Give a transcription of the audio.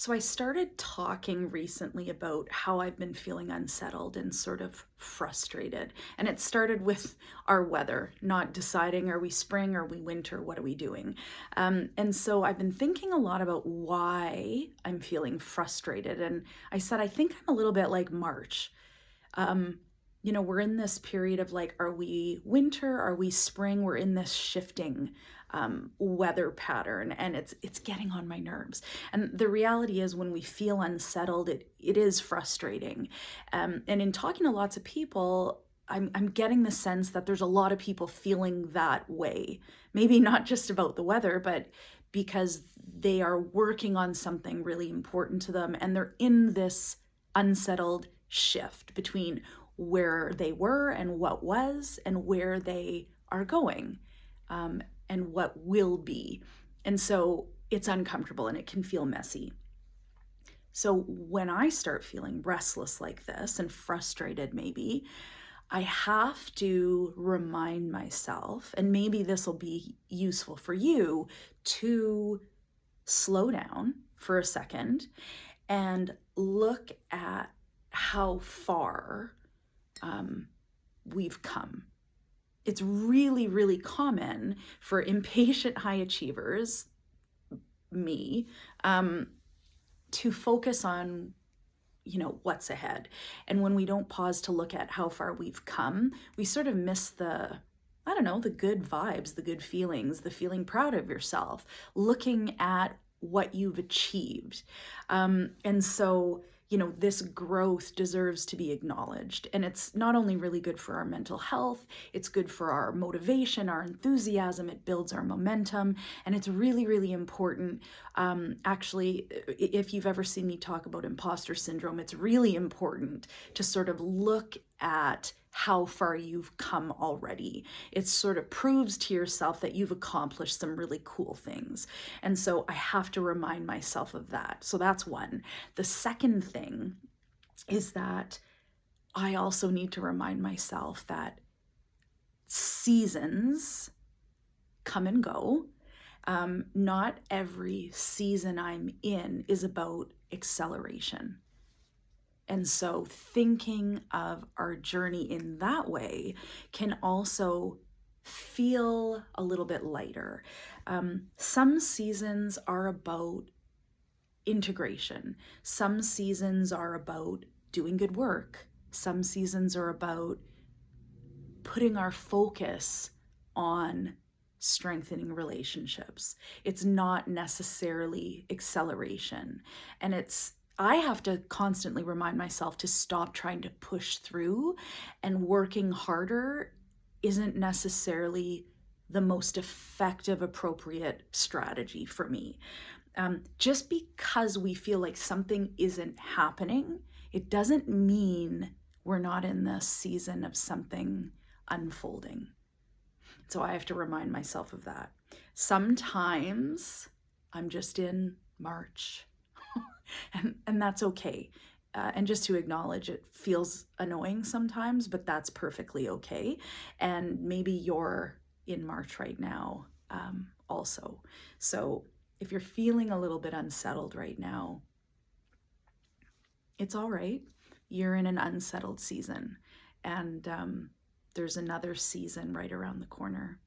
So I started talking recently about how I've been feeling unsettled and sort of frustrated. And it started with our weather, not deciding, are we spring, are we winter, what are we doing? And so I've been thinking a lot about why I'm feeling frustrated. And I said, I think I'm a little bit like March. Um, we're in this period of like, are we winter? Are we spring? We're in this shifting weather pattern, and it's getting on my nerves. And the reality is, when we feel unsettled, it is frustrating. And in talking to lots of people, I'm getting the sense that there's a lot of people feeling that way. Maybe not just about the weather, but because they are working on something really important to them, and they're in this unsettled shift between where they were and what was and where they are going, and what will be. And so it's uncomfortable and it can feel messy. So when I start feeling restless like this and frustrated, maybe, I have to remind myself, and maybe this will be useful for you, to slow down for a second and look at how far we've come. It's really, really common for impatient high achievers, me, to focus on, what's ahead. And when we don't pause to look at how far we've come, we sort of miss the good vibes, the good feelings, the feeling proud of yourself, looking at what you've achieved. And so, this growth deserves to be acknowledged. And it's not only really good for our mental health, it's good for our motivation, our enthusiasm, it builds our momentum. And it's really, really important. Actually, if you've ever seen me talk about imposter syndrome, it's really important to sort of look at how far you've come already. It sort of proves to yourself that you've accomplished some really cool things. And so I have to remind myself of that. So that's one. The second thing is that I also need to remind myself that seasons come and go. Not every season I'm in is about acceleration. And so thinking of our journey in that way can also feel a little bit lighter. Some seasons are about integration. Some seasons are about doing good work. Some seasons are about putting our focus on strengthening relationships. It's not necessarily acceleration. And I have to constantly remind myself to stop trying to push through, and working harder isn't necessarily the most effective, appropriate strategy for me. Just because we feel like something isn't happening, it doesn't mean we're not in the season of something unfolding. So I have to remind myself of that. Sometimes I'm just in March. And that's okay. And just to acknowledge, it feels annoying sometimes, but that's perfectly okay. And maybe you're in March right now, also. So if you're feeling a little bit unsettled right now, it's all right. You're in an unsettled season, and there's another season right around the corner.